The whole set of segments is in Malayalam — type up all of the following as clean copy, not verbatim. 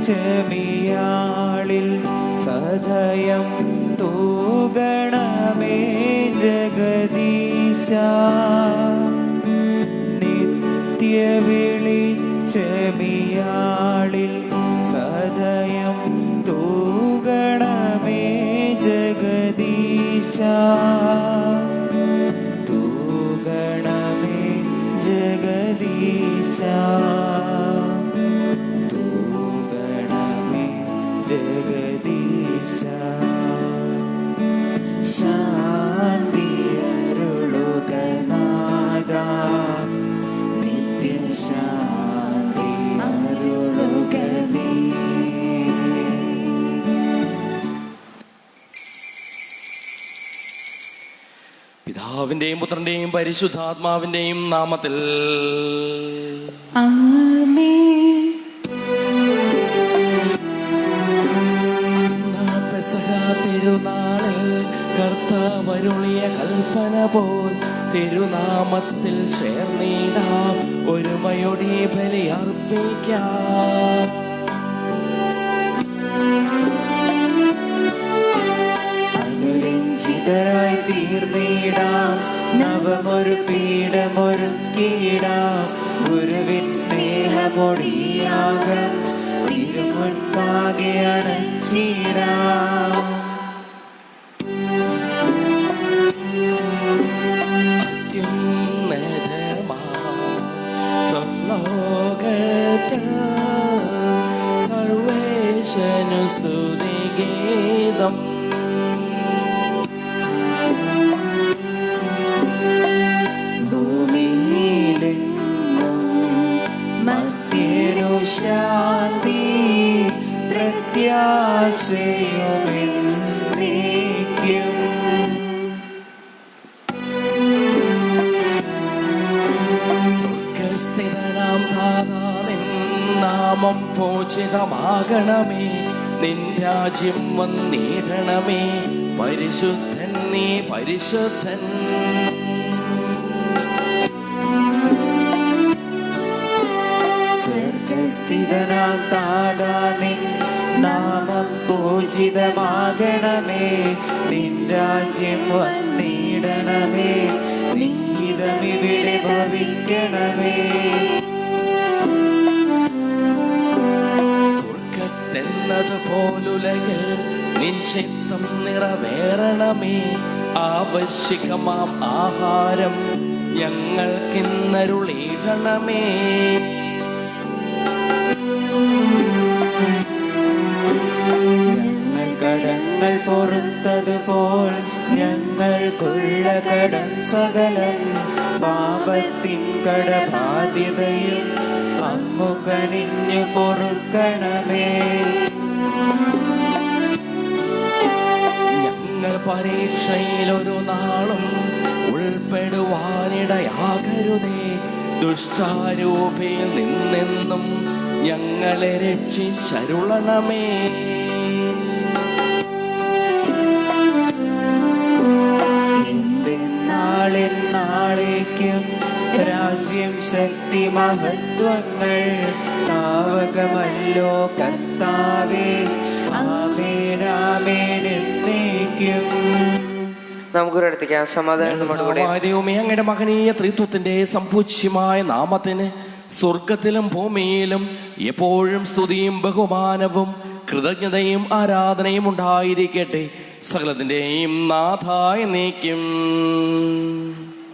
ചെവിയാളിൽ സദയം തൂകണമേ ജഗദീശ. നിത്യവിളി ചെവിയാളിൽ സദയം തൂകണമേ ജഗദീശ. തൂകണമേ ജഗദീശ. തൂകണമേ ജഗദീശ. ശാന്തി അരുളുക നാഥാ, നിത്യശാന്തി അരുളുക നീ. പിതാവിന്റെയും പുത്രന്റെയും പരിശുദ്ധാത്മാവിന്റെയും നാമത്തിൽ ആമേൻ. പെസഹ തിരുനാളിൽ കർത്താവരുളിയ കൽപ്പന പോൽ തിരുനാമത്തിൽ ചേർന്നിടാം, ഒരുമയോടെ ബലി അർപ്പിക്കാം. അനുരഞ്ജിതരായി തീർന്നിടാം, നവമൊരു പീഠമൊരുക്കിയിടാം. ഗുരുവിൻ സ്നേഹമൊടിയാകം തിരുമുൻപാകെ അണച്ചിടാം. സ്വർലോകത്തിൽ സർവേശനു സ്തുതിഗീതം. ഭൂമിയിലെങ്ങും മർത്യനു ശാന്തി പ്രത്യാശയുമെന്നേക്കും. സ്വർഗസ്ഥിതനാം നാഥാ, നിൻ നാമം പൂജിതമാകണമേ, നിൻ രാജ്യം വന്നിടണമേ. പരിശുദ്ധൻ നീ പരിശുദ്ധൻ. സ്വർഗസ്ഥിതനാം താതാ, നിൻ നാമം പൂജിതമാകണമേ, നിൻ രാജ്യം വന്നിടണമേ. നിഹിതമിവിടെ ഭവിക്കണമേ. സ്വർഗത്തെന്നതുപോലുലകിൽ നിൻ ചിത്തം നിറവേറണമേ. ആവശ്യകമാം ആഹാരം ഞങ്ങൾക്കിന്നരുളിടണമേ. ഞങ്ങൾ കടങ്ങൾ പൊറുത്തതുപോൽ ഞങ്ങൾക്കുള്ള കടം സകലം, പാപത്തിൻ കടബാധ്യതയും അങ്ങു കനിഞ്ഞു പൊറുക്കണമേ. ഞങ്ങൾ പരീക്ഷയിലൊരു നാളും ഉൾപ്പെടുവാനിടയാകരുതേ. ദുഷ്ടാരൂപിയിൽ നിന്നെന്നും ഞങ്ങളെ രക്ഷിച്ചരുളണമേ. നാളേക്കും രാജ്യം ശക്തി മഹത്വങ്ങൾ താവകമല്ലോ കർത്താവേ. ആമേൻ ആമേൻ എന്നേക്കും. നമുക്കൊരിടത്തേക്ക് സമാധാനത്തോടുകൂടി അങ്ങയുടെ മഹനീയ ത്രിത്വത്തിന്റെ സമ്പൂജ്യമായ നാമത്തിന് സ്വർഗത്തിലും ഭൂമിയിലും എപ്പോഴും സ്തുതിയും ബഹുമാനവും കൃതജ്ഞതയും ആരാധനയും ഉണ്ടായിരിക്കട്ടെ, സകലത്തിന്റെയും നാഥായ നീക്കും.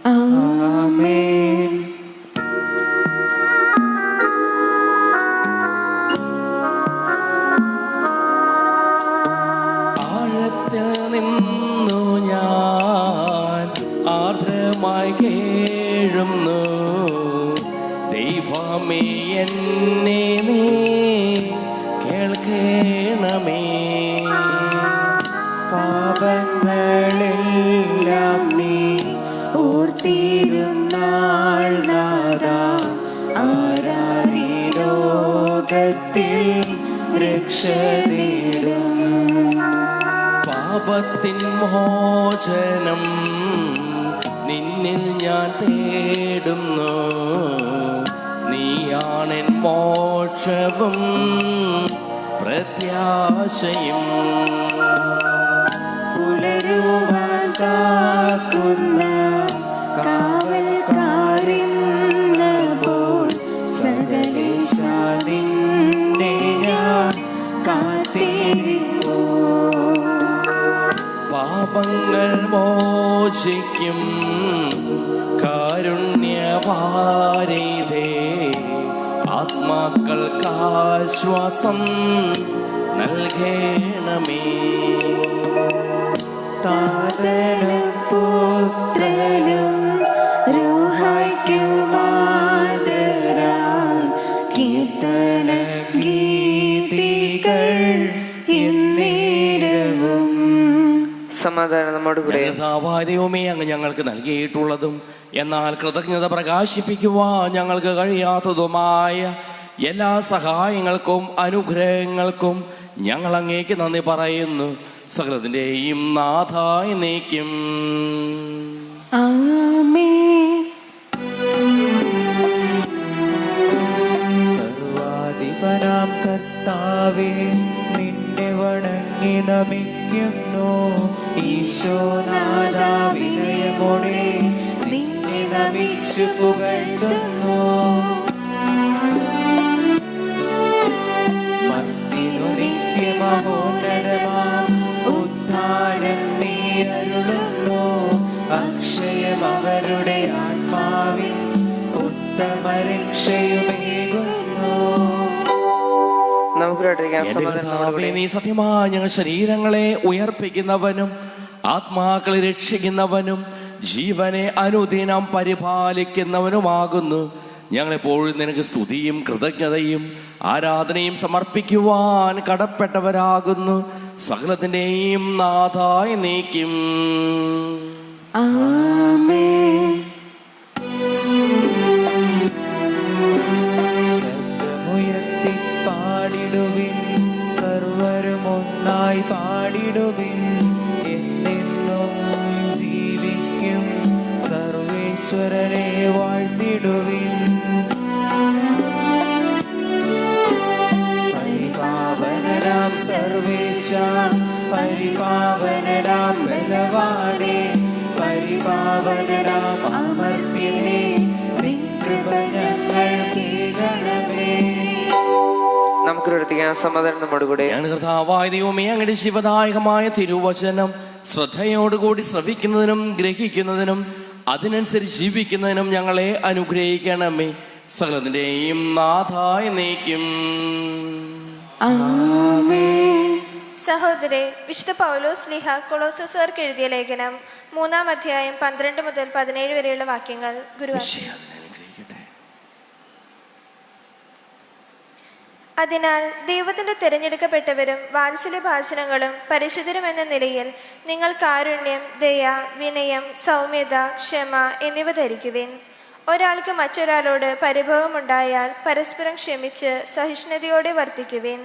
ആമേൻ. ആഴത്തിൽ നിന്നു ഞാൻ ആർദ്രമായി കേഴുന്നു, ദൈവമേ എന്നെ നീ കേൾക്കണമേ. പാപങ്ങളെല്ലാം നീ ഓർത്തിരുന്നാൾ നാഥാ, ആരാരീ ലോകത്തിൽ രക്ഷ നേടും. പാപത്തിൻ മോചനം നിന്നിൽ ഞാൻ തേടുന്നു, നീയാണെൻ മോക്ഷവും പ്രത്യാശയും. പുലരുവാൻ കാക്കുന്ന കാവൽക്കാരെന്ന പോൽ സകലേശാ നിന്നെ ഞാൻ കാത്തിരിപ്പൂ. പാപങ്ങൾ മോചിക്കും കാരുണ്യവാരിധേ, ആത്മാക്കൾക്കാശ്വാസം നൽകണമേ. താതനും പുത്രനും റൂഹായ്ക്കുമാതരാൽ കീർത്തന ഗീതികൾ എന്നേരവും. സമാധാനം നമ്മോടുകൂടെ. ദൈവമേ, അങ്ങ് ഞങ്ങൾക്ക് നൽകിയിട്ടുള്ളതും എന്നാൽ കൃതജ്ഞത പ്രകാശിപ്പിക്കുവാൻ ഞങ്ങൾക്ക് കഴിയാത്തതുമായ എല്ലാ സഹായങ്ങൾക്കും അനുഗ്രഹങ്ങൾക്കും ഞങ്ങൾ അങ്ങേക്ക് നന്ദി പറയുന്നു. സകലത്തിന്റെയും നാഥായി നീക്കും. സർവാധിപനാം കർത്താവേ, നിന്നെ വണങ്ങി നമിക്കുന്നു. ഈശോനാഥ, വിനയമോടെ നിന്നെ നമിച്ചു പുകഴ്ത്തുന്നു. മർത്യനു നിത്യമഹോന്നതമാം ഉദ്ധാനം നീ അരുളുന്നു. അക്ഷയം അവരുടെ ആത്മാവിൽ ഉത്തമ രക്ഷയുമേകുന്നു. നമുക്ക് നീ സത്യമായി ഞങ്ങൾ ശരീരങ്ങളെ ഉയർപ്പിക്കുന്നവനും ആത്മാക്കളെ രക്ഷിക്കുന്നവനും ജീവനെ അനുദിനം പരിപാലിക്കുന്നവനുമാകുന്നു. ഞങ്ങളെപ്പോഴും നിനക്ക് സ്തുതിയും കൃതജ്ഞതയും ആരാധനയും സമർപ്പിക്കുവാൻ കടപ്പെട്ടവരാകുന്നു. സകലത്തിന്റെയും നാഥായി നീക്കും. ശബ്ദമുയർത്തി പാടിടുവിൻ, സർവരും ഒന്നായി പാടിടുവിൻ. എന്നെന്നും ജീവിക്കും സർവേശ്വരനെ വാഴ്ത്തിടുവിൻ. പരിപാവനരാം സർവേശ, പരിപാവനരാം ബലവാനേ, പരിപാവനരാം അമർത്യനേ, നിൻ കൃപ ഞങ്ങൾ കേൾക്കണമേ. നമുക്ക് സമാധാനം നമ്മോടുകൂടെ. കർത്താവായ ദൈവമേ, അങ്ങയുടെ ശിവദായകമായ തിരുവചനം ശ്രദ്ധയോടുകൂടി ശ്രവിക്കുന്നതിനും ഗ്രഹിക്കുന്നതിനും അതിനനുസരിച്ച് ജീവിക്കുന്നതിനും ഞങ്ങളെ അനുഗ്രഹിക്കണമേ. സകലത്തിന്റെയും നാഥായി നീക്കും. സഹോദരേ, വിശുദ്ധ പൗലോസ് ശ്ലീഹ കൊളോസ്യർക്ക് എഴുതിയ ലേഖനം 3-ാം അധ്യായം 12 മുതൽ 17 വരെയുള്ള വാക്യങ്ങൾ ഗുരുവായൂർ. അതിനാൽ ദൈവത്തിന്റെ തിരഞ്ഞെടുക്കപ്പെട്ടവരും വാത്സല്യഭാഷണങ്ങളും പരിശുദ്ധരും എന്ന നിലയിൽ നിങ്ങൾ കാരുണ്യം, ദയ, വിനയം, സൗമ്യത, ക്ഷമ എന്നിവ ധരിക്കുവിൻ. ഒരാൾക്ക് മറ്റൊരാളോട് പരിഭവമുണ്ടായാൽ പരസ്പരം ക്ഷമിച്ച് സഹിഷ്ണുതയോടെ വർത്തിക്കുവിൻ.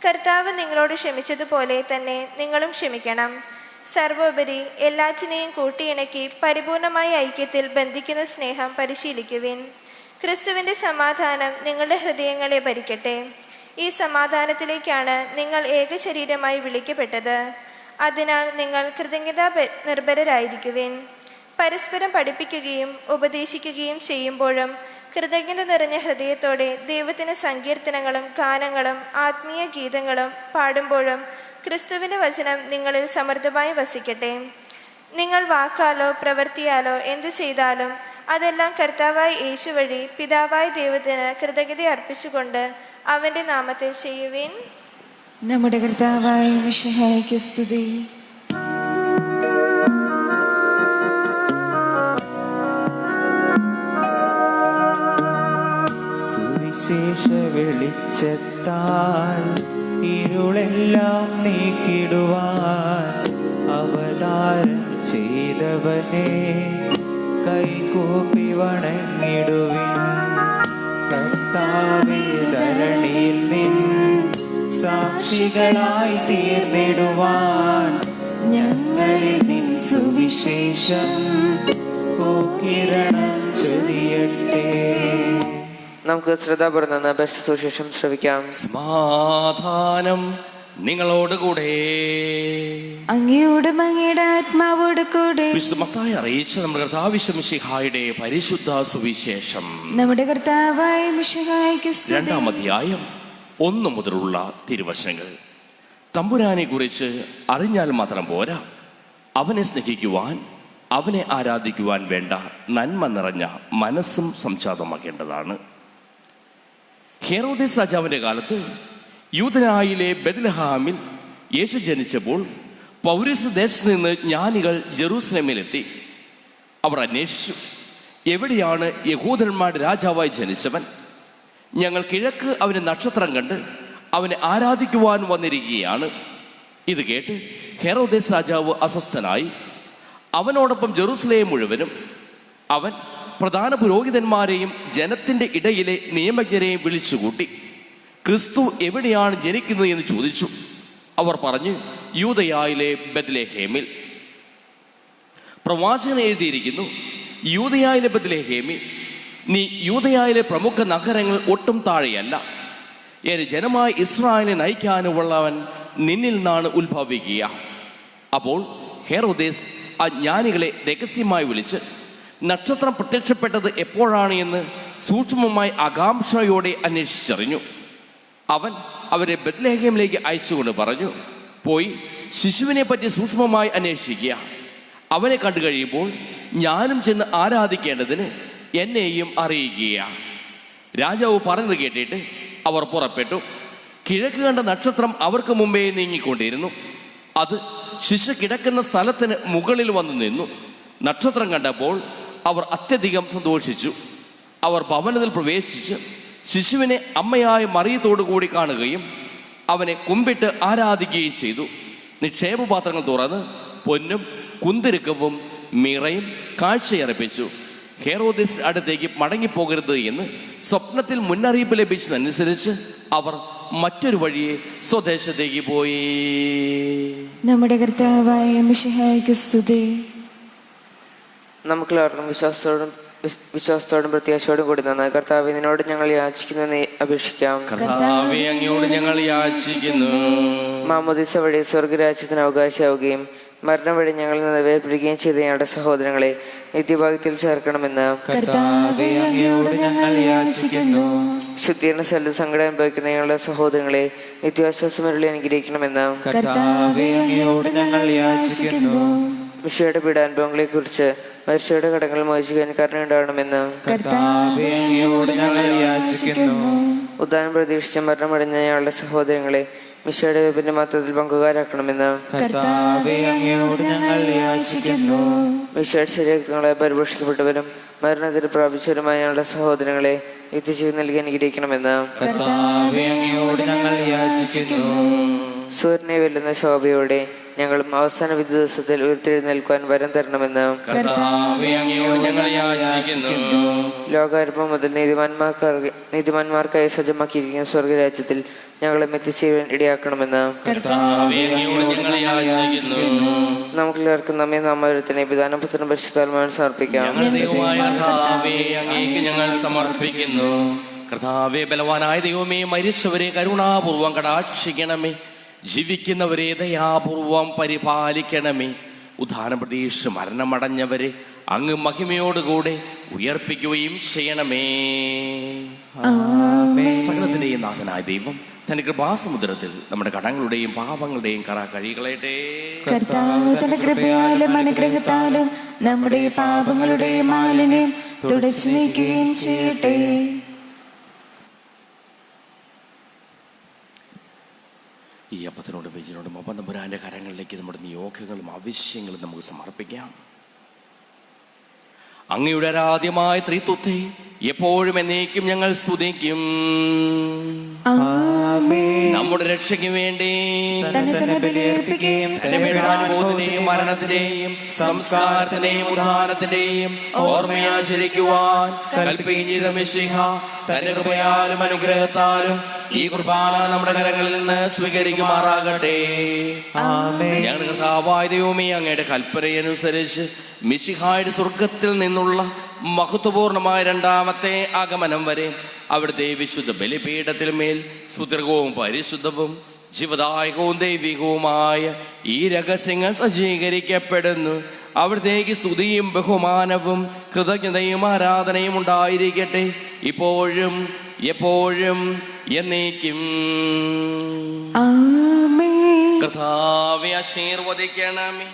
കർത്താവ് നിങ്ങളോട് ക്ഷമിച്ചതുപോലെ തന്നെ നിങ്ങളും ക്ഷമിക്കണം. സർവോപരി എല്ലാറ്റിനെയും കൂട്ടിയിണക്കി പരിപൂർണമായ ഐക്യത്തിൽ ബന്ധിക്കുന്ന സ്നേഹം പരിശീലിക്കുവിൻ. ക്രിസ്തുവിൻ്റെ സമാധാനം നിങ്ങളുടെ ഹൃദയങ്ങളെ ഭരിക്കട്ടെ. ഈ സമാധാനത്തിലേക്കാണ് നിങ്ങൾ ഏകശരീരമായി വിളിക്കപ്പെട്ടത്. അതിനാൽ നിങ്ങൾ കൃതജ്ഞതാ നിർഭരരായിരിക്കുവിൻ. പരസ്പരം പഠിപ്പിക്കുകയും ഉപദേശിക്കുകയും ചെയ്യുമ്പോഴും കൃതജ്ഞത നിറഞ്ഞ ഹൃദയത്തോടെ ദൈവത്തിന് സങ്കീർത്തനങ്ങളും ഗാനങ്ങളും ആത്മീയ ഗീതങ്ങളും പാടുമ്പോഴും ക്രിസ്തുവിൻ്റെ വചനം നിങ്ങളിൽ സമൃദ്ധമായി വസിക്കട്ടെ. നിങ്ങൾ വാക്കാലോ പ്രവൃത്തിയാലോ എന്തു ചെയ്താലും അതെല്ലാം കർത്താവായ യേശു വഴി പിതാവായ ദൈവത്തിന് കൃതജ്ഞത അർപ്പിച്ചുകൊണ്ട് അവൻ്റെ നാമത്തിൽ ചെയ്യുവിൻ. നമ്മുടെ കർത്താവായ മിശിഹായ്ക്ക് സ്തുതി. സുവിശേഷ വെളിച്ചത്താൽ ഇരുളെല്ലാം നീക്കിടുവാൻ അവതാരം ചെയ്തവനെ കൈകൂപ്പി വണങ്ങിടുവിൻ. കർത്താവേ, ധരണിയിൽ നിൻ സാക്ഷികളായി തീർന്നിടുവാൻ ഞങ്ങളിൽ നിൻ സുവിശേഷം പൂക്കിരണം ചൊരിയട്ടെ. നമുക്ക് ശ്രദ്ധാപൂർവ്വം നിന്ന് പരിശുദ്ധ സുവിശേഷം ശ്രവിക്കാം. സമാധാനം നിങ്ങളോടുകൂടെ. അങ്ങയോടും അങ്ങയുടെ ആത്മാവോട് കൂടെ. വിശുദ്ധ മത്തായി അറിയിച്ച നമ്മുടെ കർത്താവ് മിശിഹായുടെ പരിശുദ്ധ സുവിശേഷം. നമ്മുടെ കർത്താവായ മിശിഹായ്ക്ക് സ്തുതി. 2-ാം അധ്യായം 1 മുതലുള്ള തിരുവചനങ്ങൾ. തമ്പുരാനെ കുറിച്ച് അറിഞ്ഞാൽ മാത്രം പോരാ, അവനെ സ്നേഹിക്കുവാൻ, അവനെ ആരാധിക്കുവാൻ വേണ്ട നന്മ നിറഞ്ഞ മനസ്സും സംജാതമാക്കേണ്ടതാണ്. ഹെറോദേസ് രാജാവിന്റെ കാലത്ത് യൂദയായിലെ ബെത്ലഹേമിൽ യേശു ജനിച്ചപ്പോൾ പൗരസ് ദേശത്ത് നിന്ന് ജ്ഞാനികൾ ജെറൂസലേമിലെത്തി. അവർ അന്വേഷിച്ചു, എവിടെയാണ് യഹൂദന്മാരുടെ രാജാവായി ജനിച്ചവൻ? ഞങ്ങൾ കിഴക്ക് അവന്റെ നക്ഷത്രം കണ്ട് അവനെ ആരാധിക്കുവാൻ വന്നിരിക്കുകയാണ്. ഇത് കേട്ട് ഹെറോദേസ് രാജാവ് അസ്വസ്ഥനായി. അവനോടൊപ്പം ജെറൂസലേം മുഴുവനും അവൻ പ്രധാന പുരോഹിതന്മാരെയും ജനത്തിന്റെ ഇടയിലെ നിയമജ്ഞരെയും വിളിച്ചുകൂട്ടി. ക്രിസ്തു എവിടെയാണ് ജനിക്കുന്നത് എന്ന് ചോദിച്ചു. അവർ പറഞ്ഞു, യൂദയായിലെ ബെത്ലഹേമിൽ. പ്രവാചകൻ എഴുതിയിരിക്കുന്നു, യൂദയായിലെ ബെത്ലഹേമിൽ, നീ യൂദയായിലെ പ്രമുഖ നഗരങ്ങൾ ഒട്ടും താഴെയല്ല. എന്റെ ജനമായ ഇസ്രായേലിനെ നയിക്കാനുള്ളവൻ നിന്നിൽ നിന്നാണ് ഉത്ഭവിക്കുക. അപ്പോൾ ഹെറോദേസ് ആ ജ്ഞാനികളെ രഹസ്യമായി വിളിച്ച് നക്ഷത്രം പ്രത്യക്ഷപ്പെട്ടത് എപ്പോഴാണ് എന്ന് സൂക്ഷ്മമായി ആകാംക്ഷയോടെ അന്വേഷിച്ചറിഞ്ഞു. അവൻ അവരെ ബെത്ലഹേമിലേക്ക് അയച്ചുകൊണ്ട് പറഞ്ഞു, പോയി ശിശുവിനെ പറ്റി സൂക്ഷ്മമായി അന്വേഷിക്കുക. അവനെ കണ്ടു കഴിയുമ്പോൾ ഞാനും ചെന്ന് ആരാധിക്കേണ്ടതിന് എന്നെയും അറിയിക്കുക. രാജാവ് പറഞ്ഞത് കേട്ടിട്ട് അവർ പുറപ്പെട്ടു. കിഴക്ക് കണ്ട നക്ഷത്രം അവർക്ക് മുമ്പേ നീങ്ങിക്കൊണ്ടിരുന്നു. അത് ശിശു കിടക്കുന്ന സ്ഥലത്തിന് മുകളിൽ വന്നു നിന്നു. നക്ഷത്രം കണ്ടപ്പോൾ അവർ അത്യധികം സന്തോഷിച്ചു. അവർ ഭവനത്തിൽ പ്രവേശിച്ച് ശിശുവിനെ അമ്മയായ മറിയത്തോടു കൂടി കാണുകയും അവനെ കുമ്പിട്ട് ആരാധിക്കുകയും ചെയ്തു. നിക്ഷേപപാത്രങ്ങൾ തുറന്ന് പൊന്നും കുന്തിരുക്കവും മിറയും കാഴ്ചയർപ്പിച്ചു. ഹെറോദേസിന്റെ അടുത്തേക്ക് മടങ്ങിപ്പോകരുത് എന്ന് സ്വപ്നത്തിൽ മുന്നറിയിപ്പ് ലഭിച്ചതനുസരിച്ച് അവർ മറ്റൊരു വഴിയെ സ്വദേശത്തേക്ക് പോയി. നമ്മുടെ കർത്താവായ മിശിഹായ്ക്ക് സ്തുതി. നമുക്കെല്ലാവർക്കും വിശ്വാസത്തോടും പ്രത്യാശയോടും കൂടി നിന്ന് കർത്താവേ, നിന്നോട് ഞങ്ങൾ യാചിക്കുന്നതിനെ അപേക്ഷിക്കാം. കർത്താവേ, അങ്ങയോട് ഞങ്ങൾ യാചിക്കുന്നു. മാമോദീസ വഴി സ്വർഗരാജ്യത്തിന് അവകാശിയാവുകയും മരണം വഴി ഞങ്ങളിൽ നിന്ന് വേർപിരിക്കുകയും ചെയ്ത ഞങ്ങളുടെ സഹോദരങ്ങളെ നിത്യഭാഗ്യത്തിൽ ചേർക്കണമെന്ന് കർത്താവേ, അങ്ങയോട് ഞങ്ങൾ യാചിക്കുന്നു. ശുദ്ധീകരണ സ്ഥലത്ത് സങ്കടം അനുഭവിക്കുന്ന ഞങ്ങളുടെ സഹോദരങ്ങളെ നിത്യാശ്വാസമരുളി അനുഗ്രഹിക്കണമെന്ന് കർത്താവേ, അങ്ങയോട് ഞങ്ങൾ യാചിക്കുന്നു. മിശിഹായുടെ പീഡാനുഭവങ്ങളെ കുറിച്ച് മരിച്ചവരുടെ കടങ്ങൾ മോചിക്കാൻ കരുണയുണ്ടാകണമെന്ന് കർത്താവേ, അങ്ങയോട് ഞങ്ങൾ യാചിക്കുന്നു. ഉദ്ധാനം പ്രതീക്ഷിച്ച മരണമടഞ്ഞ ഞങ്ങളുടെ സഹോദരങ്ങളെ മിശിഹായുടെ വിപിന്ന മാത്രത്തിൽ പങ്കുകാരാക്കണമെന്ന് കർത്താവേ, അങ്ങയോട് ഞങ്ങൾ യാചിക്കുന്നു. മിശിഹായുടെ ശരീരങ്ങളെ പരിപോഷിക്കപ്പെട്ടവരും മരണത്തിൽ പ്രാപിച്ചവരുമായ ഞങ്ങളുടെ സഹോദരങ്ങളെ നിത്യജീവൻ നൽകി അനുഗ്രഹിക്കണമെന്ന് കർത്താവേ, അങ്ങയോട് ഞങ്ങൾ യാചിക്കുന്നു. സൂര്യനെ വെല്ലുന്ന ശോഭയോടെ ഞങ്ങളും അവസാന വിധി ദിവസത്തിൽ ഉയർത്തെഴുന്നേൽക്കുവാൻ വരം തരണമെന്ന് കർത്താവേ, അങ്ങയോട് ഞങ്ങൾ യാചിക്കുന്നു. ലോകാരംഭം മുതൽ നീതിമാന്മാർക്കായി സജ്ജമാക്കിയിരിക്കുന്ന സ്വർഗരാജ്യത്തിൽ ഞങ്ങളെ എത്തിച്ചേരാൻ ഇടയാക്കണമെന്ന് കർത്താവേ, അങ്ങയോട് ഞങ്ങൾ യാചിക്കുന്നു. നമുക്കെല്ലാവർക്കും നമ്മെ നാമത്തിന് പിതാനും പുത്രനും പരിശുദ്ധാത്മാവിനും സമർപ്പിക്കാം. ഞങ്ങളുടെ ദൈവമായ കർത്താവേ, അങ്ങേക്ക് ഞങ്ങൾ സമർപ്പിക്കുന്നു. കർത്താവേ, ബലവാനായ ദൈവമേ, മരിച്ചവരെ കരുണാപൂർവം കടാക്ഷിക്കണമേ. ജീവിക്കുന്നവരെ ദയാപൂർവം പരിപാലിക്കണമേ. ഉദ്ധാനം പ്രതീക്ഷിച്ച് മരണമടഞ്ഞവരെ അങ്ങ് മഹിമയോടുകൂടെ ഉയർപ്പിക്കുകയും ചെയ്യണമേ. സകലത്തിന്റെയും നാഥനായ ദൈവം തന്റെ കൃപാസമുദ്രത്തിൽ നമ്മുടെ കടങ്ങളുടെയും പാപങ്ങളുടെയും കറ കഴികളയട്ടെ. കർത്താവ് തന്റെ കൃപയാലും അനുഗ്രഹത്താലും നമ്മുടെ പാപങ്ങളുടെയും മാലിന്യം തുടച്ചു നീക്കുകയും ചെയ്യട്ടെ. ഈ അപ്പത്തിനോടും ബീജിനോടും ഒപ്പം തമ്പുരാന്റെ കരങ്ങളിലേക്ക് നമ്മുടെ നിയോഗങ്ങളും ആവശ്യങ്ങളും നമുക്ക് സമർപ്പിക്കാം. അങ്ങയുടെ ആരാധ്യമായ ത്രിത്വത്തെ എപ്പോഴും എന്നേക്കും ഞങ്ങൾ സ്തുതിക്കും. നമ്മുടെ രക്ഷയ്ക്ക് വേണ്ടി തന്നെ ബലിയർപ്പിക്കുകയും അനുഭവത്തിന്റെയും മരണത്തിന്റെയും സംസ്കാരത്തിന്റെയും ഉദ്ധാനത്തിന്റെയും ഓർമ്മയാചരിക്കുവാൻ കൽപ്പിക്കുകയും ചെയ്ത മിശിഹ തന്റെ കൃപയാലും അനുഗ്രഹത്താലും ഈ കുർബാന നമ്മുടെ കരങ്ങളിൽ നിന്ന് സ്വീകരിക്കുമാറാകട്ടെ. ഞങ്ങളുടെ കർത്താവായ ദൈവമേ, അങ്ങയുടെ കൽപ്പനയനുസരിച്ച് മിശിഹായുടെ സ്വർഗത്തിൽ നിന്നുള്ള മഹത്വപൂർണമായ രണ്ടാമത്തെ ആഗമനം വരെ അവിടുത്തെ വിശുദ്ധ ബലിപീഠത്തിൽ മേൽ സുദീർഘവും പരിശുദ്ധവും ജീവദായകവും ദൈവികവുമായ ഈ രഹസ്യങ്ങൾ സജ്ജീകരിക്കപ്പെടുന്നു. അവിടത്തേക്ക് സ്തുതിയും ബഹുമാനവും കൃതജ്ഞതയും ആരാധനയും ഉണ്ടായിരിക്കട്ടെ, ഇപ്പോഴും എപ്പോഴും എന്നേക്കും. ആമേൻ. കർത്താവേ, ആശീർവദിക്കണമേ.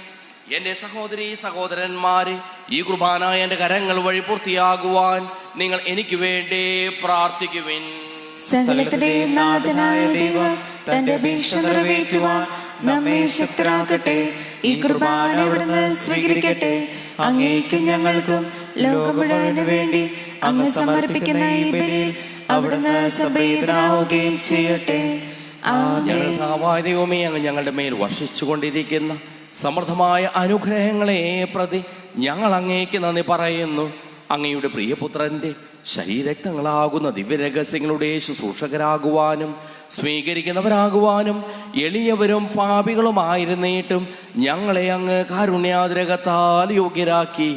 എൻ്റെ സഹോദരീ സഹോദരന്മാരെ, ഈ കുർബാന എൻ്റെ കരങ്ങൾ വഴി പൂർത്തിയാകുവാൻ നിങ്ങൾ എനിക്ക് വേണ്ടി പ്രാർത്ഥിക്കുവിൻ. സകലത്തിന്റെയും നാഥനായ ദൈവം തന്റെ അപേക്ഷ നിറവേറ്റുവാൻ നമ്മെ ശക്തരാക്കട്ടെ. ഈ കുർബാന ഇവിടുന്ന് സ്വീകരിക്കട്ടെ. അങ്ങേക്കും ഞങ്ങൾക്കും ലോകം മുഴുവന് വേണ്ടി അങ്ങ് സമർപ്പിക്കുന്ന ഈ ബലിയിൽ അവിടുന്ന് സംപ്രീതനാവുകയും ചെയ്യട്ടെ. ഞങ്ങൾ കർത്താവായ ദൈവമേ, അങ്ങ് ഞങ്ങളുടെ മേൽ വർഷിച്ചുകൊണ്ടിരിക്കുന്ന സമൃദ്ധമായ അനുഗ്രഹങ്ങളെ പ്രതി ഞങ്ങൾ അങ്ങേക്ക് നന്ദി പറയുന്നു. അങ്ങയുടെ പ്രിയപുത്രന്റെ ശരീരക്തങ്ങളാകുന്ന ദിവ്യരഹസ്യങ്ങളുടെ ശുശ്രൂഷകരാകുവാനും സ്വീകരിക്കുന്നവരാകുവാനും എളിയവരും പാപികളുമായിരുന്നിട്ടും ഞങ്ങളെ അങ്ങ് കാരുണ്യാതിരകത്താൽ യോഗ്യരാക്കി.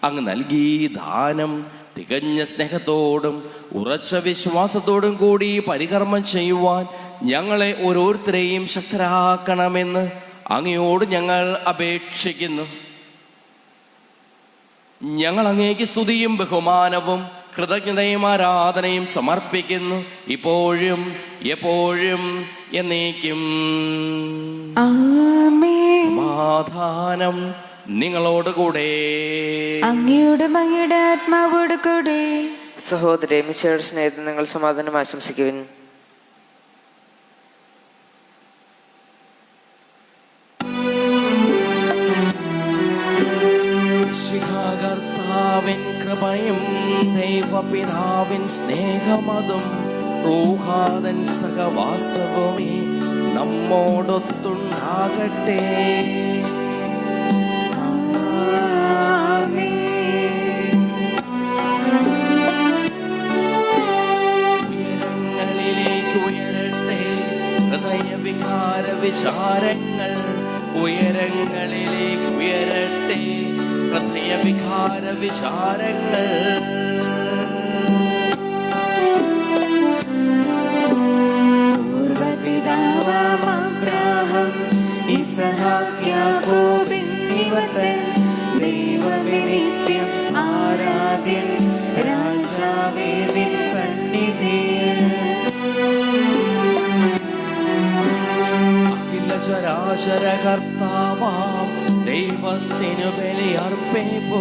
അങ്ങ് നൽകി ദാനം തികഞ്ഞ സ്നേഹത്തോടും ഉറച്ച വിശ്വാസത്തോടും കൂടി പരികർമ്മം ചെയ്യുവാൻ ഞങ്ങളെ ഓരോരുത്തരെയും ശക്തരാക്കണമെന്ന് അങ്ങയോട് ഞങ്ങൾ അപേക്ഷിക്കുന്നു. ഞങ്ങൾ അങ്ങേക്ക് സ്തുതിയും ബഹുമാനവും കൃതജ്ഞതയും ആരാധനയും സമർപ്പിക്കുന്നു, ഇപ്പോഴും എപ്പോഴും എന്നേക്കും. ആമേൻ. സമാധാനം നിങ്ങളോടുകൂടെ. അങ്ങയുടെ അങ്ങയുടെ ആത്മാവോട് കൂടെ. സഹോദരേ, മിശിഹായുടെ സ്നേഹത്തിൽ നിങ്ങൾ സമാധാനം ആശംസിക്കുവിൻ. കർത്താവിൻ കൃപയും ദൈവപിതാവിൻ സ്നേഹമതും റൂഹാദൻ സഹവാസവുമേ നമ്മോടൊത്തുണ്ടാകട്ടെ. ഉയരങ്ങളിലേക്ക് ഉയരട്ടെ ഹൃദയവികാര വിചാരങ്ങൾ, ഉയരങ്ങളിലേക്ക് ഉയരട്ടെ ഹൃദയവികാര വിചാരങ്ങൾ. പൂർവപിതാവാം അബ്രാഹാം ഇസ്ഹാക്ക് യാക്കോബ് എന്നിവർ തൻ ദൈവമേ നിത്യം ആരാധ്യൻ രാജാവേ നിൻ സന്നിധിയിൽ. അഖില ചരാചര കർത്താവാം ദൈവത്തിനു ബലിയർപ്പിപ്പൂ.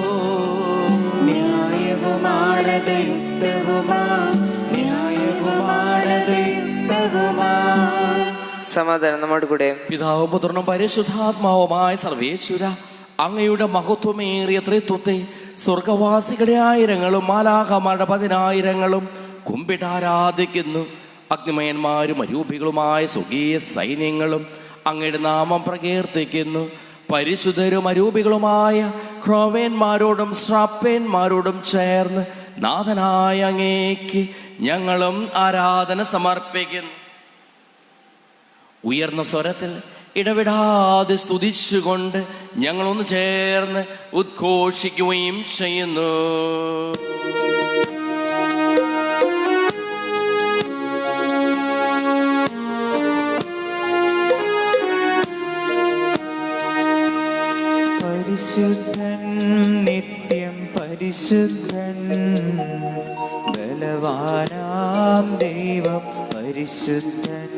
ന്യായവുമാണത് യുക്തവുമാ, ന്യായവുമാണത് യുക്തവുമാ. സമാധാനം നമ്മോട് കൂടെ. പിതാവും പുത്രനും പരിശുദ്ധാത്മാവുമായ സർവേശ്വര, അങ്ങയുടെ മഹത്വമേറിയ ത്രിത്വത്തെ സ്വർഗവാസികളുടെ ആയിരങ്ങളും മാലാഖമാരുടെ 10,000 കുമ്പിട്ടാരാധിക്കുന്നു. അഗ്നിമയന്മാരും അരൂപികളുമായ സ്വർഗീയ സൈന്യങ്ങളും അങ്ങയുടെ നാമം പ്രകീർത്തിക്കുന്നു. പരിശുദ്ധരും അരൂപികളുമായ ക്രോവേന്മാരോടും ശ്രാപ്പേന്മാരോടും ചേർന്ന് നാഥനായ അങ്ങേക്ക് ഞങ്ങളും ആരാധന സമർപ്പിക്കുന്നു. ഉയർന്ന സ്വരത്തിൽ ഇടവിടാതെ സ്തുതിച്ചുകൊണ്ട് ഞങ്ങളൊന്ന് ചേർന്ന് ഉദ്ഘോഷിക്കുകയും ചെയ്യുന്നു. പരിശുദ്ധൻ, നിത്യം പരിശുദ്ധൻ, ബലവാനാം ദൈവം പരിശുദ്ധൻ.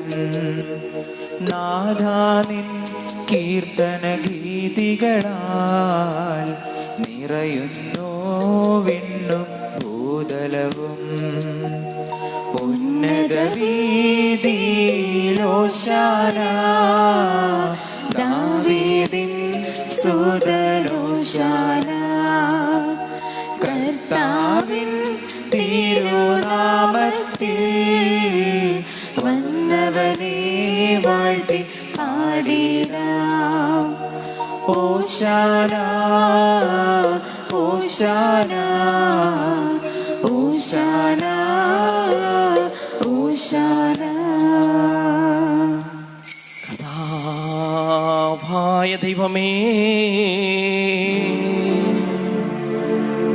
നാഥാനിൻ കീർത്തന ഗീതികളാൽ നിറയുന്നു വിണ്ണും ഭൂതലവും. ഉന്നത വീതിയിലോശാന, ദാവീദിൻ സുതനോശാന. കർത്താവിൻ തിരുനാമത്തിൽ വന്നവനെ വാഴ്ത്തി പാടിടാം. ഓശാന, ഓശാന, ഓശാന, ഓശാന. കർത്താവായ ദൈവമേ,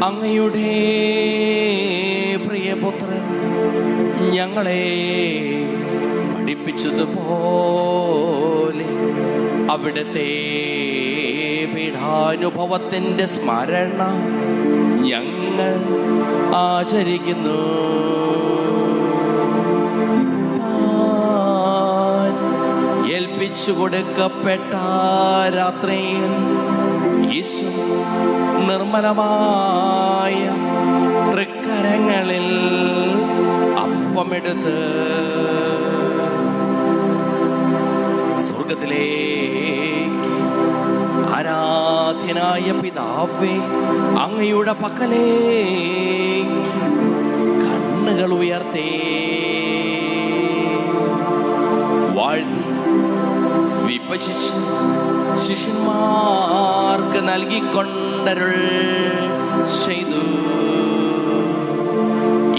അങ്ങയുടെ പ്രിയപുത്രൻ ഞങ്ങളെ പഠിപ്പിച്ചതുപോലെ അവിടുത്തെ പീഡാനുഭവത്തിൻ്റെ സ്മരണ ഞങ്ങൾ ആചരിക്കുന്നു. ഏൽപ്പിച്ചു കൊടുക്കപ്പെട്ട രാത്രിയിൽ യേശു നിർമ്മലമായ തൃക്കരങ്ങളിൽ അപ്പമെടുത്ത് സ്വർഗത്തിലേക്ക് ആരാധ്യനായ പിതാവേ, അങ്ങയുടെ പക്കലേക്ക് കണ്ണുകൾ ഉയർത്തേ വാഴ്ത്തി വിഭജിച്ച് ശിഷ്യന്മാർക്ക് നൽകിക്കൊണ്ടരുൾ ചെയ്തു.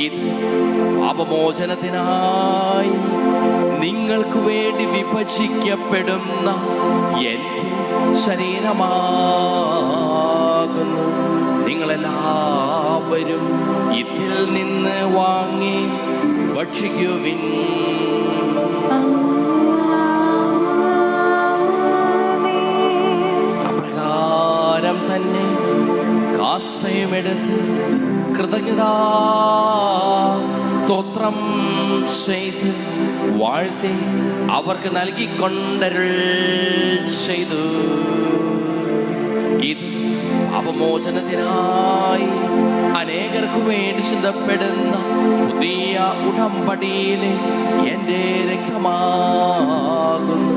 ഇത് പാപമോചനത്തിനായി നിങ്ങൾക്ക് വേണ്ടി വിഭജിക്കപ്പെടുന്ന എൻ്റെ ശരീരമാകുന്നു. നിങ്ങളെല്ലാവരും ഇതിൽ നിന്ന് വാങ്ങി ഭക്ഷിക്കുവിൻ. അപ്രകാരം തന്നെ കാസയുമെടുത്ത് കൃതജ്ഞതാ സ്തോത്രം ചെയ്ത് വാഴ്ത്തി അവർക്ക് നൽകിക്കൊണ്ടരുൾ ചെയ്തു. ഇത് പാപമോചനത്തിനായി അനേകർക്ക് വേണ്ടി ചിന്തപ്പെടുന്ന പുതിയ ഉടമ്പടിയിലെ എൻ്റെ രക്തമാകുന്നു.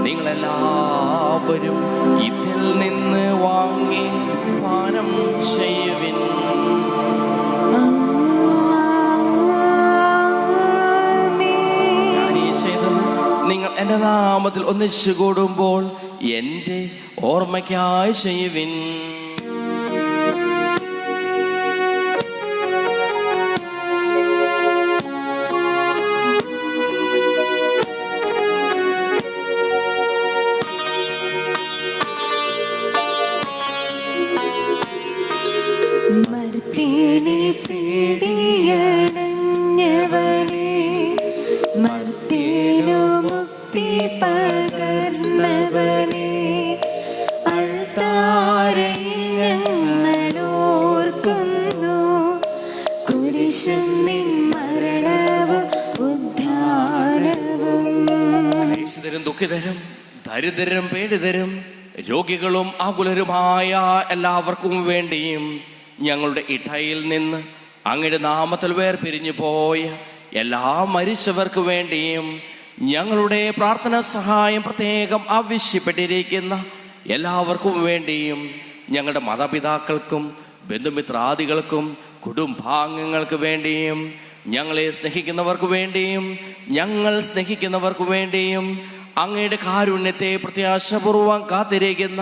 നിങ്ങളെല്ലാവരും ഇതിൽ നിന്ന് വാങ്ങി പാനം ചെയ്യുവിൻ. നിങ്ങൾ എൻ്റെ നാമത്തിൽ ഒന്നിച്ചു കൂടുമ്പോൾ എൻ്റെ ഓർമ്മയ്ക്കായി ചെയ്യുവിൻ. മർത്യനെ പേടിയണഞ്ഞവനെ, മർത്യനു മുക്തി പകർന്നവനെ, അൾത്താരയിൽ ഞങ്ങളോർക്കുന്നു. കുരിശും നിൻ മരണവും ഉദ്ധാനവും. ക്ലേശിതരും ദുഃഖിതരും ദരിദ്രരും പീഡിതരും രോഗികളും ആകുലരുമായ എല്ലാവർക്കും വേണ്ടിയും ഞങ്ങളുടെ ഇടയിൽ നിന്ന് അങ്ങയുടെ നാമത്തിൽ വേർപിരിഞ്ഞു പോയ എല്ലാ മരിച്ചവർക്ക് വേണ്ടിയും ഞങ്ങളുടെ പ്രാർത്ഥന സഹായം പ്രത്യേകം ആവശ്യപ്പെട്ടിരിക്കുന്ന എല്ലാവർക്കും വേണ്ടിയും ഞങ്ങളുടെ മാതാപിതാക്കൾക്കും ബന്ധുമിത്രാദികൾക്കും കുടുംബാംഗങ്ങൾക്ക് വേണ്ടിയും ഞങ്ങളെ സ്നേഹിക്കുന്നവർക്ക് വേണ്ടിയും ഞങ്ങൾ സ്നേഹിക്കുന്നവർക്ക് വേണ്ടിയും അങ്ങയുടെ കാരുണ്യത്തെ പ്രത്യാശപൂർവം കാത്തിരിക്കുന്ന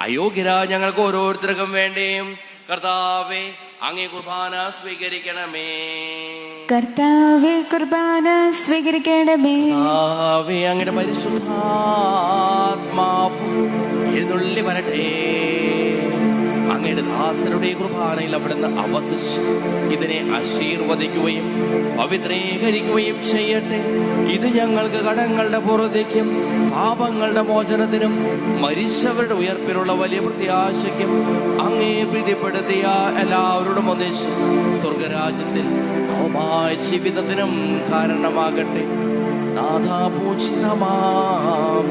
അയോഗ്യരായ ഞങ്ങൾക്ക് ഓരോരുത്തർക്കും വേണ്ടിയും കർത്താവേ അങ്ങേ കുർബാന സ്വീകരിക്കണമേ. കർത്താവേ കുർബാന സ്വീകരിക്കണമേ. കർത്താവേ അങ്ങയുടെ പരിശുദ്ധാത്മാവ് എഴുന്നള്ളി വരട്ടെ. അങ്ങയുടെ ദാസരുടെ കുർബാനയിൽ അവിടുന്ന് അവസിച്ച് ഇതിനെ ആശീർവദിക്കുകയും പവിത്രീകരിക്കുകയും ചെയ്യട്ടെ. ഇത് ഞങ്ങൾക്ക് കടങ്ങളുടെ പുറത്തേക്കും പാപങ്ങളുടെ മോചനത്തിനും മരിച്ചവരുടെ ഉയർപ്പിനുള്ള വലിയ പ്രത്യാശയ്ക്കും അങ്ങേ പ്രീതിപ്പെടുത്തിയ എല്ലാവരോടും ഒന്നിച്ച് സ്വർഗരാജ്യത്തിൽ നവമായ ജീവിതത്തിനും കാരണമാകട്ടെ. നാഥാപൂജിതമാം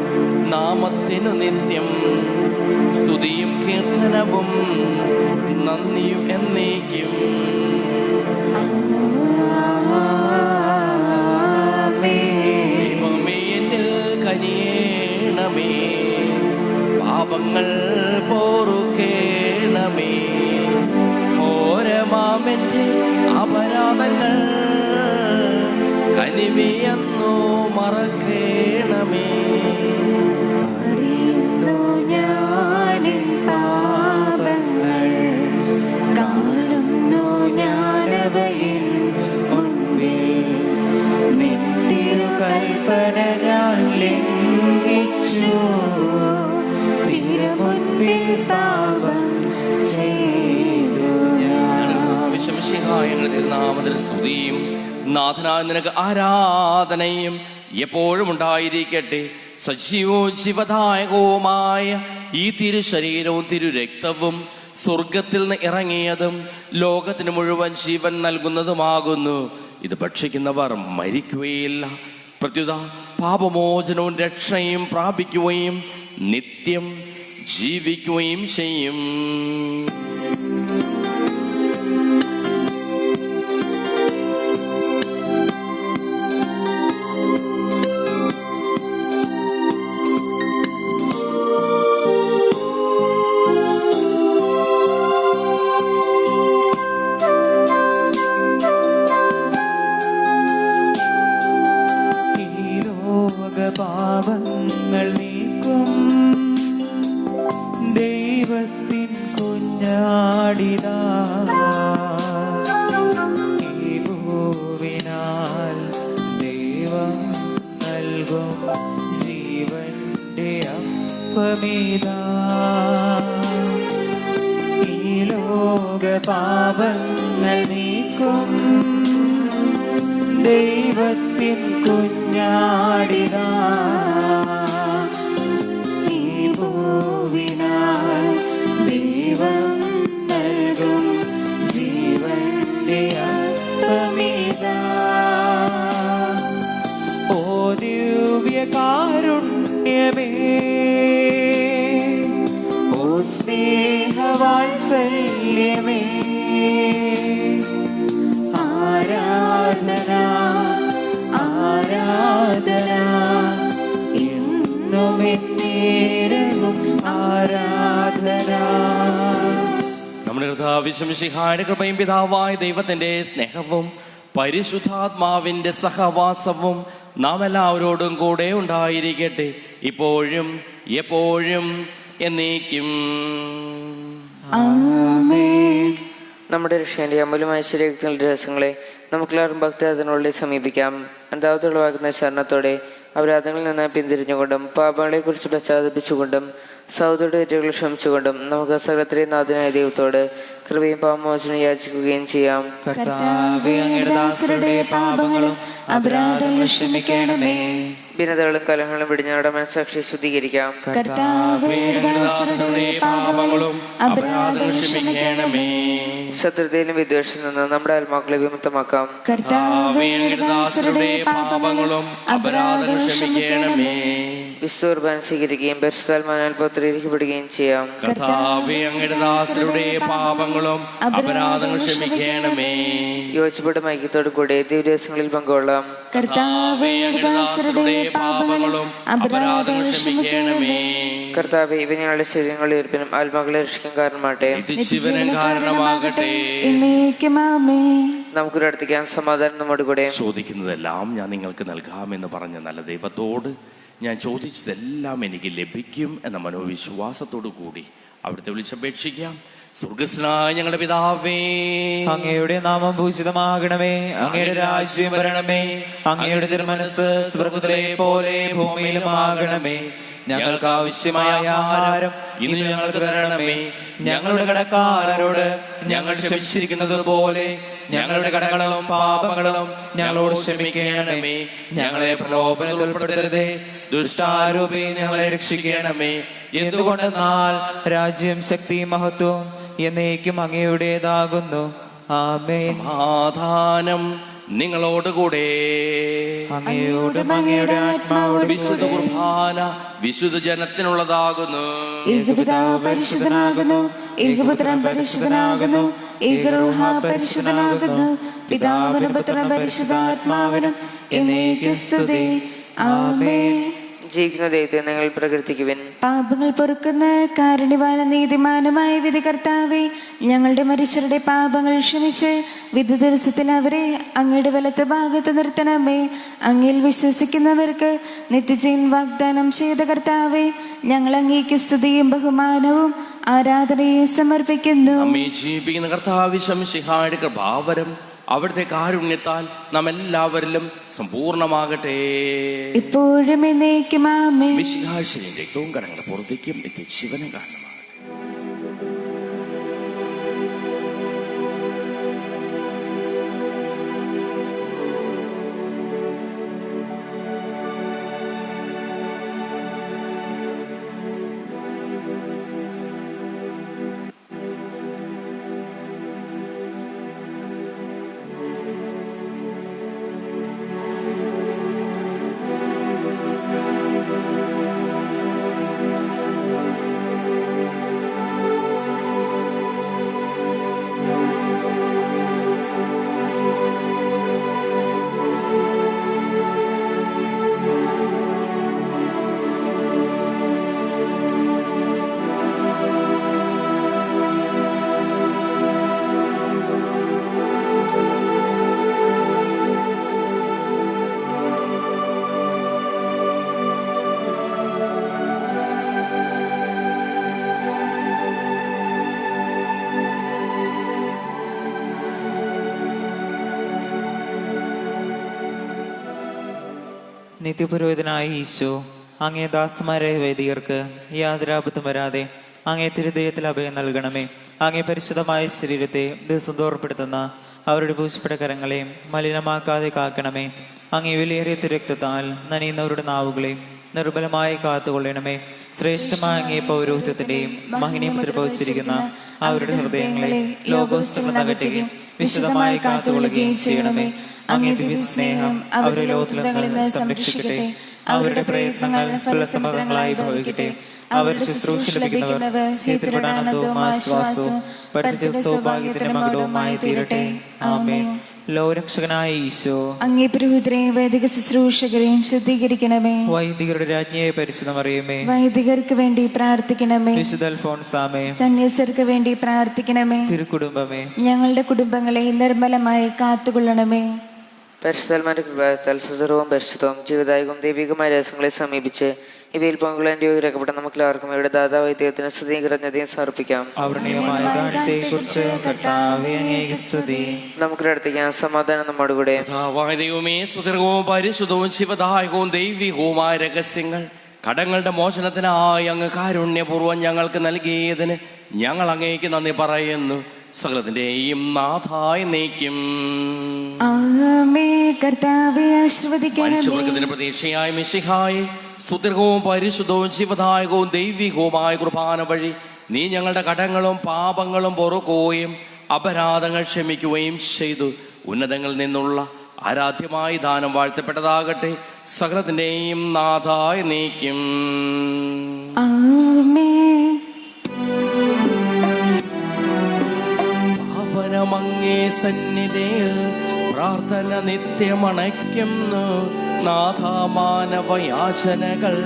നാമത്തിനു നിത്യം സ്തുതിയും കീർത്തനവും നന്ദിയും എന്നേക്കും. ദൈവമേ എന്നിൽ കനിയേണമേ, പാപങ്ങൾ പൊറുക്കേണമേ. ഘോരമാമെന്റെ അപരാധങ്ങൾ കനിവിയെന്നു മറക്കേണമേ. അറിയുന്നു ഞാനിൻ പാപങ്ങൾ, കാണുന്നു ഞാനവയിൻ മുൻപിൽ. നിൻ തിരുകൽപ്പന ഞാൻ ലംഘിച്ചു, തിരുമുൻപിൽ പാപം ചെയ്തു ഞാൻ. ശംസിഹായങ്ങളുടെ തിരുനാമത്തിൽ സ്തുതിയും നാഥനായ നിനക്ക് ആരാധനയും എപ്പോഴും ഉണ്ടായിരിക്കട്ടെ. സജീവവും ജീവദായകവുമായ ഈ തിരുശരീരവും തിരുരക്തവും സ്വർഗത്തിൽ നിന്ന് ഇറങ്ങിയതും ലോകത്തിന് മുഴുവൻ ജീവൻ നൽകുന്നതുമാകുന്നു. ഇത് ഭക്ഷിക്കുന്നവർ മരിക്കുകയില്ല, പ്രത്യുത പാപമോചനവും രക്ഷയും പ്രാപിക്കുകയും നിത്യം ജീവിക്കുകയും ചെയ്യും. പാപങ്ങൾ നീക്കും ദൈവത്തിൻ കുഞ്ഞാടിതാ, ഈ ഭൂവിനാൽ ദൈവം നൽകും ജീവന്റെ അപ്പമിതാ. ഈ ലോക പാപങ്ങൾ നീക്കും ദൈവത്തിൻ കുഞ്ഞാടിതാ, ഈ ഭൂവിനാൽ ദൈവം നൽകും ജീവന്റെ അപ്പമിതാ. ഓ ദിവ്യകാരുണ്യമേ, ഓ സ്നേഹവാത്സല്യമേ, ആരാധന ആരാധന എന്നും എന്നേരവും ആരാധന. നമ്മുടെ കർത്താവ് ശംസിഹായുടെ കൃപയും പിതാവായ ദൈവത്തിന്റെ സ്നേഹവും പരിശുദ്ധാത്മാവിന്റെ സഹവാസവും നാം എല്ലാവരോടും കൂടെ ഉണ്ടായിരിക്കട്ടെ, ഇപ്പോഴും എപ്പോഴും എന്നേക്കും. ആമേൻ. നമ്മുടെ രക്ഷേന്റെ അമൂല്യമായ ശരീരത്തിന്റെ രഹസ്യങ്ങളെ നമുക്കെല്ലാവരും ഭക്തിയാദനോടെ സമീപിക്കാം. അന്താവത്തുളവാക്കുന്ന ശരണത്തോടെ അപരാധങ്ങളിൽ നിന്ന് പിന്തിരിഞ്ഞുകൊണ്ടും പാപങ്ങളെക്കുറിച്ച് പശ്ചാത്തപിച്ചുകൊണ്ടും സഹോദരരുടെ തെറ്റുകൾ ക്ഷമിച്ചുകൊണ്ടും നമുക്ക് സകലത്തിലെയും നാഥനായ ദൈവത്തോട് കൃപയും പാപമോചനം യാചിക്കുകയും ചെയ്യാം. കർത്താവേ, അങ്ങയുടെ ദാസരുടെ പാപങ്ങളും അപരാധങ്ങളും ക്ഷമിക്കണമേ. ഭിന്നതകളും കലഹങ്ങളും വെടിഞ്ഞവരുടെ മനസ്സാക്ഷി ശുദ്ധീകരിക്കാം. കർത്താവേ, അങ്ങയുടെ ദാസരുടെ പാപങ്ങളും അപരാധങ്ങൾ ക്ഷമിക്കണമേ. ശത്രുതയിലും വിദ്വേഷത്തിൽ നിന്ന് നമ്മുടെ ആത്മാക്കളെ വിമുക്തമാക്കാം. കർത്താവേ, അങ്ങയുടെ ദാസരുടെ പാപങ്ങളും അപരാധങ്ങൾ ക്ഷമിക്കണമേ. വിശുദ്ധ സ്വീകരിക്കുകയും പരിശുദ്ധാത്മാവിനാൽ പൗത്രീകരിക്കപ്പെടുകയും ചെയ്യാം. കർത്താവേ, അങ്ങയുടെ ദാസരുടെ പാപങ്ങളും അപരാധങ്ങൾ ക്ഷമിക്കണമേ. യോജിപ്പോടും ഐക്യത്തോടു കൂടെ ദിവ്യരഹസ്യങ്ങളിൽ പങ്കുകൊള്ളാം. കർത്താവേ, അങ്ങയുടെ ദാസരുടെ പാപങ്ങളും അപരാധങ്ങൾ ക്ഷമിക്കണമേ. കർത്താവേ, ഇവ ഞങ്ങളുടെ ശരീരങ്ങളെ ഉയർപ്പിനും ആത്മാക്കളെ രക്ഷിക്കാൻ കാരണമാട്ടെ. നിത്യജീവനും കാരണമാകട്ടെ. എന്നേക്കും ആമേൻ. നമുക്കൊരു അടുത്തേക്കാൻ സമാധാനം നമ്മോട് കൂടെ. ചോദിക്കുന്നതെല്ലാം ഞാൻ നിങ്ങൾക്ക് നൽകാമെന്ന് പറഞ്ഞ നല്ല ദൈവത്തോട് ഞാൻ ചോദിച്ചതെല്ലാം എനിക്ക് ലഭിക്കും എന്ന മനോവിശ്വാസത്തോടു കൂടി അവിടുത്തെ വിളിച്ചപേക്ഷിക്കാം. സ്വർഗ്ഗസ്ഥനായ ഞങ്ങളുടെ പിതാവേ, അങ്ങയുടെ നാമം പൂജിതമാകണമേ. അങ്ങയുടെ രാജ്യം വരണമേ. അങ്ങയുടെ തിരുമനസ് സ്വർഗ്ഗത്തിലെ പോലെ ഭൂമിയിലുമാകണമേ. ഞങ്ങൾക്ക് ആവശ്യമായ ആഹാരം ഇന്ന് ഞങ്ങൾക്ക് തരണമേ. ഞങ്ങളുടെ കടക്കാരോട് ഞങ്ങൾ ക്ഷമിച്ചിരിക്കുന്നത് പോലെ ഞങ്ങളുടെ കടങ്ങളും പാപങ്ങളും ഞങ്ങളോട് ക്ഷമിക്കണമേ. ഞങ്ങളെ പ്രലോഭനത്തിൽ ഉൾപ്പെടുത്തരുതേ, ദുഷ്ടാരൂപി ഞങ്ങളെ രക്ഷിക്കണമേ. എന്തുകൊണ്ടെന്നാൽ രാജ്യം, ശക്തി, മഹത്വം എന്നേക്കും അങ്ങയുടേതാകുന്നു. ആമേൻ. സമാധാനം നിങ്ങളോടുകൂടെ. അങ്ങയോടും അങ്ങയുടെ ആത്മാവോടും വിശുദ്ധ കുർബാന വിശുദ്ധ ജനത്തിനുള്ളതാകുന്നു. ഏകപിതാവ് പരിശുദ്ധനാകുന്നു, ഏകപുത്രൻ പരിശുദ്ധനാകുന്നു, ഏകരൂഹ പരിശുദ്ധനാകുന്നു, പിതാവിനും പുത്രനും പരിശുദ്ധാത്മാവിനും എന്നേക്കും സ്തുതി. ആമേൻ. ജീവിക്കുന്ന ദൈവത്തെ നിങ്ങൾ പ്രകീർത്തിക്കുവിൻ. പാപങ്ങൾ പൊറുക്കുന്ന കാരുണ്യവാന നീതിമാനുമായ വിധികർത്താവേ, ഞങ്ങളുടെ മരിച്ചവരുടെ പാപങ്ങൾ ക്ഷമിച്ച് വിധി ദിവസത്തിൽ അവരെ അങ്ങയുടെ വലത്ത് ഭാഗത്ത് നിർത്തണമേ. അങ്ങിൽ വിശ്വസിക്കുന്നവർക്ക് നിത്യജീവൻ വാഗ്ദാനം ചെയ്ത കർത്താവേ, ഞങ്ങൾ അങ്ങേക്ക് സ്തുതിയും ബഹുമാനവും ആരാധനയെ സമർപ്പിക്കുന്നു. നമ്മെ ജീവിക്കുന്ന കർത്താവ് ശംസിഹായുടെ കൃപാവരം അവിടുത്തെ കാരുണ്യത്താൽ നാം എല്ലാവരിലും സമ്പൂർണ്ണമാകട്ടെ. ഇപ്പോഴും എന്നേക്കും ആമേൻ. മിശിഹായുടെ രക്തവും കരങ്ങളുടെ പുറത്തേക്കും നിത്യജീവനും കാരണമാകട്ടെ. നിത്യപുരോഹിതനായ ഈശോ അങ്ങേ ദാസന്മാരായ വൈദികർക്ക് യാതൊരാപത്തും വരാതെ അങ്ങേ തിരുദയത്തിൽ അഭയം നൽകണമേ. അങ്ങേ പരിശുദ്ധമായ ശരീരത്തെ ദിവസം തോർപ്പെടുത്തുന്ന അവരുടെ പൂശപ്പെട്ട കരങ്ങളെ മലിനമാക്കാതെ കാക്കണമേ. അങ്ങേ വിലയേറിയ തിരക്തത്താൽ നനയുന്നവരുടെ നാവുകളെ നിർബലമായി കാത്തുകൊള്ളണമേ. ശ്രേഷ്ഠമായ അങ്ങേ പൗരോഹിത്യത്തിന്റെയും മഹിനീയത്തിൽ ഭവിച്ചിരിക്കുന്ന അവരുടെ ഹൃദയങ്ങളെ ലോകോത്സവം അകറ്റുകയും വിശദമായി കാത്തുകൊള്ളുകയും ചെയ്യണമേ. അങ്ങേ ദിവ്യ സ്നേഹം അവരുടെ ലോകത്തിൽ നിന്ന് സംരക്ഷിക്കട്ടെ. അവരുടെ പ്രയത്നങ്ങൾ ഫലസമൃദ്ധങ്ങളായി ഭവിക്കട്ടെ. അവരുടെ ശുശ്രൂഷ ലഭിക്കുന്നവർ ഹേതുപ്പെടാനന്ദവും ആശ്വാസവും പരിചയ സൗഭാഗ്യത്തിന് മകുടവുമായി തീരട്ടെ. ആമേൻ. ലോകരക്ഷകനായ ഈശോ അങ്ങേ പുരോഹിതരെയും വൈദിക ശുശ്രൂഷകരെയും ശുദ്ധീകരിക്കണമേ. വൈദികരുടെ രാജ്ഞിയെ പരിശുദ്ധമറിയമേ, വൈദികർക്ക് വേണ്ടി പ്രാർത്ഥിക്കണമേ. വിശുദ്ധ അൽഫോൻസാമേ, സന്യസ്തർക്ക് വേണ്ടി പ്രാർത്ഥിക്കണമേ. തിരുക്കുടുംബമേ, ഞങ്ങളുടെ കുടുംബങ്ങളെ നിർമ്മലമായി കാത്തുകൊള്ളണമേ. പരിശുദ്ധന്മാരുടെ കൃപാത്താൽ സുതരവും പരിശുദ്ധവും ജീവദായകവും ദൈവികമായ രഹസ്യങ്ങളെ സമീപിച്ച് ഇവയിൽ പങ്കുളേണ്ടി യോഗ്യരാക്കപ്പെട്ട നമുക്കെല്ലാവർക്കും ഇവിടെ ദാതാവ് ദൈവത്തിന് സ്തുതിയും സമർപ്പിക്കാം. നമുക്ക് പ്രാർത്ഥിക്കാം. സമാധാനം നമ്മോടുകൂടെ. ദൈവമേ, സുദീർഘവും പരിശുദ്ധവും ശിവദായകവും ദൈവികവുമായ രഹസ്യങ്ങൾ കടങ്ങളുടെ മോചനത്തിനായി അങ്ങ് കാരുണ്യപൂർവ്വം ഞങ്ങൾക്ക് നൽകിയതിന് ഞങ്ങൾ അങ്ങേക്ക് നന്ദി പറയുന്നു. സകലത്തിന്റെയും നാഥായി നീക്കും മനുഷ്യവർഗത്തിന് പ്രതീക്ഷയായ മിശിഹായെ, സുദീർഘവും പരിശുദ്ധവും ശിവദായകവും ദൈവികവുമായ കുർബാന വഴി നീ ഞങ്ങളുടെ കടങ്ങളും പാപങ്ങളും പൊറുക്കുകയും അപരാധങ്ങൾ ക്ഷമിക്കുകയും ചെയ്തു. ഉന്നതങ്ങളിൽ നിന്നുള്ള ആരാധ്യമായി ദാനം വാഴ്ത്തപ്പെട്ടതാകട്ടെ. സകലത്തിന്റെയും നാഥായി നീക്കും. പാവനമങ്ങേ സന്നിധിയിൽ പ്രാർത്ഥന നിത്യമണയ്ക്കുന്നു. നാഥമാനവയാചനകൾ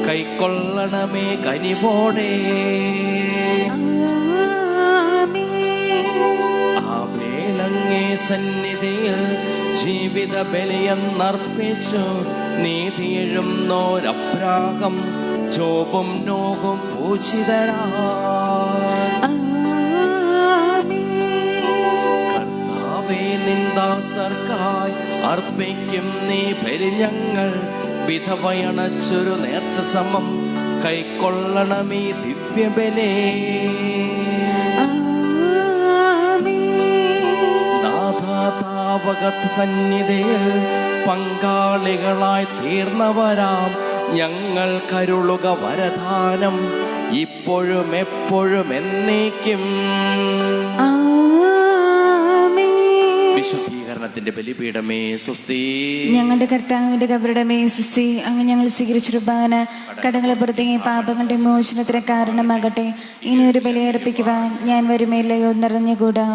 കൈക്കൊള്ളണമേ കനിവോടെ. ആബേലങ്ങേ സന്നിധിയിൽ ജീവിത ബലിയെന്നർപ്പിച്ചു. നീതിയെഴുന്നോരപ്രാകം ജോബും നോകും പൂജിതരാ. നിന്ദാസർക്കായി അർപ്പിക്കും നീ ബലി. ഞങ്ങൾ വിധവയണച്ചൊരു നേർച്ച സമം കൈക്കൊള്ളണമീ ദിവ്യബലേ. നാഥാതാവകത് സന്നിധിയിൽ പങ്കാളികളായി തീർന്നവരാം ഞങ്ങൾ കരുളുക വരദാനം ഇപ്പോഴും എപ്പോഴും എന്നേക്കും. വിശുദ്ധീകരണത്തിന്റെ ബലിപീഠമേ സ്വസ്തി. ഞങ്ങളുടെ കർത്താവിന്റെ കബറിടമേ സ്വസ്തി. അങ്ങ് ഞങ്ങൾ സ്വീകരിച്ച കുർബാന കടങ്ങളെ പുറത്തേക്ക് പാപങ്ങളുടെ മോചനത്തിന് കാരണമാകട്ടെ. ഇനി ഒരു ബലിയർപ്പിക്കുവാൻ ഞാൻ വരുമേലയോ നിറഞ്ഞുകൂടാ.